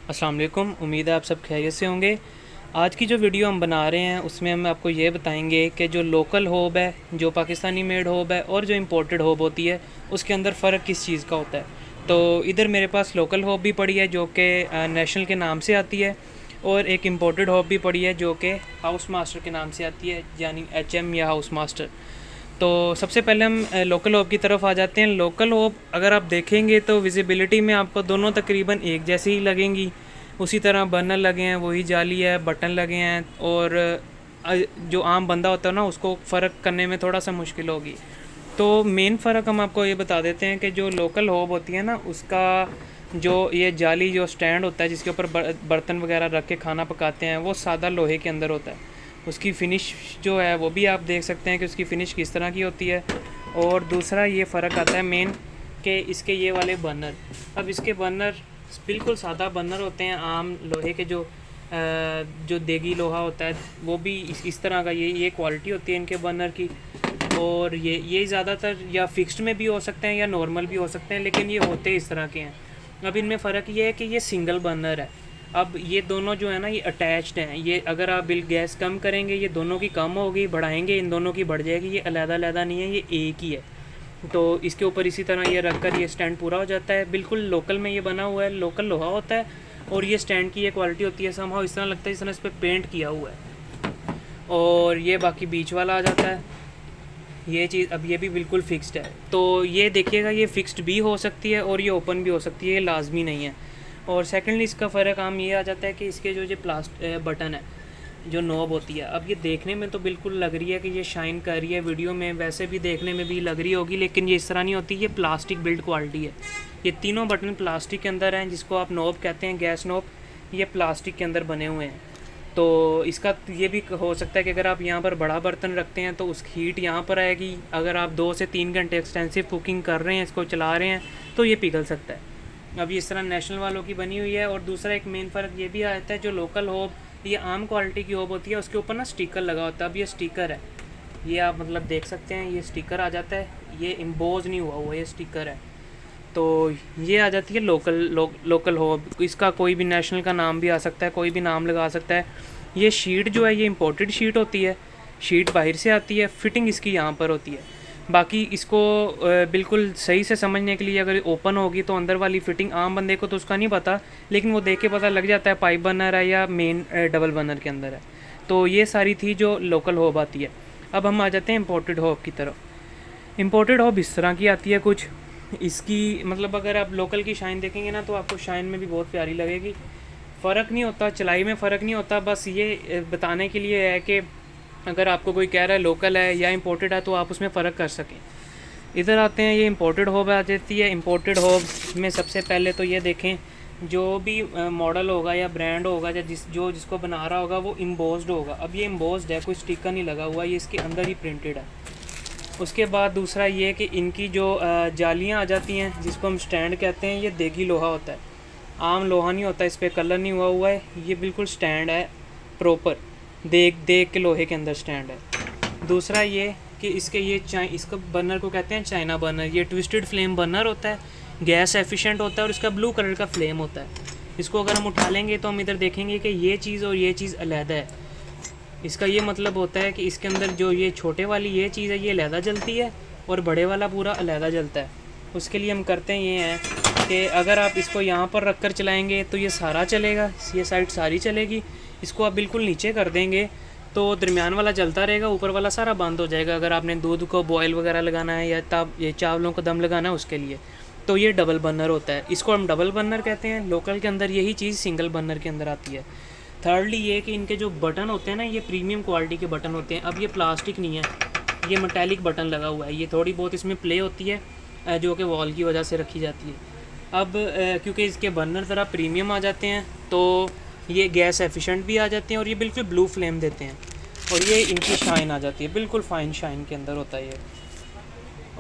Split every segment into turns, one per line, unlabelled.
अस्सलाम वालेकुम। उम्मीद है आप सब खैरियत से होंगे। आज की जो वीडियो हम बना रहे हैं उसमें हम आपको ये बताएंगे कि जो लोकल होब है, जो पाकिस्तानी मेड होब है और जो इंपोर्टेड होब होती है उसके अंदर फ़र्क किस चीज़ का होता है। तो इधर मेरे पास लोकल होब भी पड़ी है जो कि नेशनल के नाम से आती है, और एक इम्पोर्टेड होब भी पड़ी है जो कि हाउस मास्टर के नाम से आती है, यानी HM या हाउस मास्टर। तो सबसे पहले हम लोकल होप की तरफ आ जाते हैं। लोकल होप अगर आप देखेंगे तो विजिबिलिटी में आपको दोनों तकरीबन एक जैसी ही लगेंगी। उसी तरह बर्नर लगे हैं, वही जाली है, बटन लगे हैं, और जो आम बंदा होता है ना उसको फ़र्क करने में थोड़ा सा मुश्किल होगी। तो मेन फ़र्क हम आपको ये बता देते हैं कि जो लोकल होब होती है ना उसका जो ये जाली जो स्टैंड होता है जिसके ऊपर बर्तन वगैरह रख के खाना पकाते हैं वो सादा लोहे के अंदर होता है। उसकी फ़िनिश जो है वो भी आप देख सकते हैं कि उसकी फ़िनिश किस तरह की होती है। और दूसरा ये फ़र्क आता है मेन कि इसके ये वाले बर्नर, अब इसके बर्नर बिल्कुल सादा बर्नर होते हैं, आम लोहे के जो देगी लोहा होता है वो भी इस तरह का ये क्वालिटी होती है इनके बर्नर की। और ये ज़्यादातर या फिक्स्ड में भी हो सकते हैं या नॉर्मल भी हो सकते हैं, लेकिन ये होते इस तरह के हैं। अब इनमें फ़र्क ये है कि ये सिंगल बर्नर है। अब ये दोनों जो है ना ये अटैच्ड हैं। ये अगर आप बिल गैस कम करेंगे ये दोनों की कम होगी, बढ़ाएंगे इन दोनों की बढ़ जाएगी। ये अलग-अलग नहीं है, ये एक ही है। तो इसके ऊपर इसी तरह ये रख कर ये स्टैंड पूरा हो जाता है। बिल्कुल लोकल में ये बना हुआ है, लोकल लोहा होता है। और ये स्टैंड की ये क्वालिटी होती है, समहाउ इस तरह लगता है इस तरह इस पर पेंट किया हुआ है। और ये बाकी बीच वाला आ जाता है ये चीज़। अब ये भी बिल्कुल फ़िक्स्ड है। तो ये देखिएगा ये फ़िक्स्ड भी हो सकती है और ये ओपन भी हो सकती है, ये लाजमी नहीं है। और सेकेंडली इसका फ़र्क आम ये आ जाता है कि इसके जो बटन है, जो नॉब होती है, अब ये देखने में तो बिल्कुल लग रही है कि ये शाइन कर रही है, वीडियो में वैसे भी देखने में भी लग रही होगी, लेकिन ये इस तरह नहीं होती। ये प्लास्टिक बिल्ड क्वालिटी है। ये तीनों बटन प्लास्टिक के अंदर हैं, जिसको आप नॉब कहते हैं, गैस नॉब, ये प्लास्टिक के अंदर बने हुए हैं। तो इसका ये भी हो सकता है कि अगर आप यहाँ पर बड़ा बर्तन रखते हैं तो उसकी हीट यहाँ पर आएगी। अगर आप 2 से 3 घंटे एक्सटेंसिव कुकिंग कर रहे हैं, इसको चला रहे हैं, तो ये पिघल सकता है। अब ये इस तरह नेशनल वालों की बनी हुई है। और दूसरा एक मेन फ़र्क ये भी आता है, जो लोकल होब ये आम क्वालिटी की होब होती है उसके ऊपर ना स्टिकर लगा होता है। अब ये स्टिकर है, ये आप मतलब देख सकते हैं, ये स्टिकर आ जाता है, ये इम्पोज नहीं हुआ, ये स्टिकर है। तो ये आ जाती है लोकल होब। इसका कोई भी नेशनल का नाम भी आ सकता है, कोई भी नाम लगा सकता है। ये शीट जो है ये इंपोर्टेड शीट होती है, शीट बाहर से आती है, फिटिंग इसकी यहाँ पर होती है। बाकी इसको बिल्कुल सही से समझने के लिए अगर ओपन होगी तो अंदर वाली फ़िटिंग आम बंदे को तो उसका नहीं पता, लेकिन वो देख के पता लग जाता है पाइप बर्नर है या मेन डबल बर्नर के अंदर है। तो ये सारी थी जो लोकल होब आती है। अब हम आ जाते हैं इम्पोर्टेड होब की तरफ। इम्पोर्टेड होब इस तरह की आती है कुछ। इसकी मतलब अगर आप लोकल की शाइन देखेंगे ना तो आपको शाइन में भी बहुत प्यारी लगेगी। फ़र्क नहीं होता, चलाई में फ़र्क नहीं होता, बस ये बताने के लिए है कि अगर आपको कोई कह रहा है लोकल है या इंपोर्टेड है तो आप उसमें फ़र्क कर सकें। इधर आते हैं, ये इंपोर्टेड होब आ जाती है। इंपोर्टेड होब में सबसे पहले तो ये देखें, जो भी मॉडल होगा या ब्रांड होगा या जिसको बना रहा होगा वो एम्बोस्ड होगा। अब ये एम्बोस्ड है, कोई स्टिकर नहीं लगा हुआ, ये इसके अंदर ही प्रिंटेड है। उसके बाद दूसरा ये कि इनकी जो जालियाँ आ जाती हैं जिसको हम स्टैंड कहते हैं, ये देगी लोहा होता है, आम लोहा नहीं होता, इस पर कलर नहीं हुआ है। ये बिल्कुल स्टैंड है प्रॉपर, देग के लोहे के अंदर स्टैंड है। दूसरा ये कि इसके इसका बर्नर को कहते हैं चाइना बर्नर। ये ट्विस्टेड फ्लेम बर्नर होता है, गैस एफिशिएंट होता है और इसका ब्लू कलर का फ्लेम होता है। इसको अगर हम उठा लेंगे तो हम इधर देखेंगे कि ये चीज़ और ये चीज़ अलहदा है। इसका ये मतलब होता है कि इसके अंदर जो ये छोटे वाली ये चीज़ है ये अलहदा जलती है और बड़े वाला पूरा अलहदा जलता है। उसके लिए हम करते हैं ये हैं कि अगर आप इसको यहाँ पर रख कर चलाएँगे तो ये सारा चलेगा, ये साइड सारी चलेगी। इसको आप बिल्कुल नीचे कर देंगे तो दरमियान वाला जलता रहेगा, ऊपर वाला सारा बंद हो जाएगा। अगर आपने दूध को बॉयल वगैरह लगाना है या तब ये चावलों को दम लगाना है उसके लिए, तो ये डबल बर्नर होता है। इसको हम डबल बर्नर कहते हैं। लोकल के अंदर यही चीज़ सिंगल बर्नर के अंदर आती है। थर्डली ये कि इनके जो बटन होते हैं ना ये प्रीमियम क्वालिटी के बटन होते हैं। अब ये प्लास्टिक नहीं है, ये मेटालिक बटन लगा हुआ है। ये थोड़ी बहुत इसमें प्ले होती है जो कि वॉल की वजह से रखी जाती है। अब क्योंकि इसके बर्नर ज़रा प्रीमियम आ जाते हैं तो ये गैस एफिशिएंट भी आ जाते हैं और ये बिल्कुल ब्लू फ्लेम देते हैं। और ये इनकी शाइन आ जाती है, बिल्कुल फ़ाइन शाइन के अंदर होता है ये।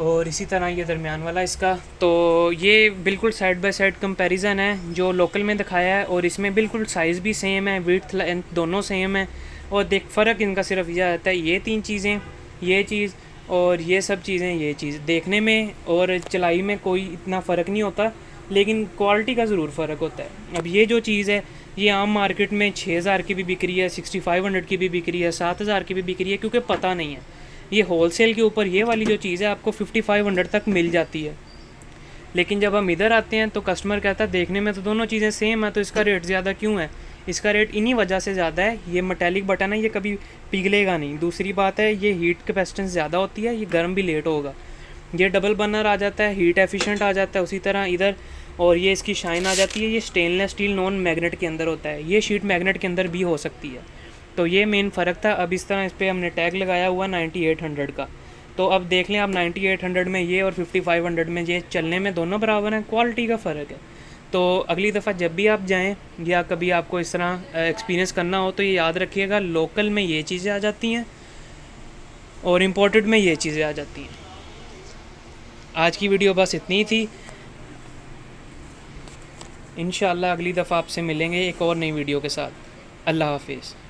और इसी तरह ये दरमियान वाला इसका, तो ये बिल्कुल साइड बाय साइड कंपैरिजन है जो लोकल में दिखाया है, और इसमें बिल्कुल साइज़ भी सेम है, विड्थ लेंथ दोनों सेम है। और देख फ़र्क इनका सिर्फ यह आता है, ये 3 चीज़ें, ये चीज़ और ये सब चीज़ें, ये चीज़ देखने में और चलाई में कोई इतना फ़र्क नहीं होता। लेकिन क्वालिटी का ज़रूर फ़र्क होता है। अब ये जो चीज़ है ये आम मार्केट में 6000 की भी बिक रही है, 6500 की भी बिक रही है, 7000 की भी बिक रही है, क्योंकि पता नहीं है। ये होलसेल के ऊपर ये वाली जो चीज़ है आपको 5500 तक मिल जाती है। लेकिन जब हम इधर आते हैं तो कस्टमर कहता है देखने में तो दोनों चीज़ें सेम है, तो इसका रेट ज़्यादा क्यों है? इसका रेट इन्हीं वजह से ज़्यादा है, ये मेटालिक बटन है, ये कभी पिघलेगा नहीं। दूसरी बात है ये हीट कैपेसिटेंस ज़्यादा होती है, ये गर्म भी लेट होगा। ये डबल बर्नर आ जाता है, हीट एफिशिएंट आ जाता है उसी तरह इधर, और ये इसकी शाइन आ जाती है। ये स्टेनलेस स्टील नॉन मैग्नेट के अंदर होता है, ये शीट मैग्नेट के अंदर भी हो सकती है। तो ये मेन फ़र्क था। अब इस तरह इस पर हमने टैग लगाया हुआ 9800 का। तो अब देख लें, अब 9800 में ये और 5500 में ये चलने में दोनों बराबर हैं, क्वालिटी का फ़र्क है। तो अगली दफ़ा जब भी आप जाएं या कभी आपको इस तरह एक्सपीरियंस करना हो तो ये याद रखिएगा, लोकल में ये चीज़ें आ जाती हैं और इम्पोर्टेड में ये चीज़ें आ जाती हैं। आज की वीडियो बस इतनी ही थी। इंशाल्लाह अगली दफ़ा आपसे मिलेंगे एक और नई वीडियो के साथ। अल्लाह हाफिज़।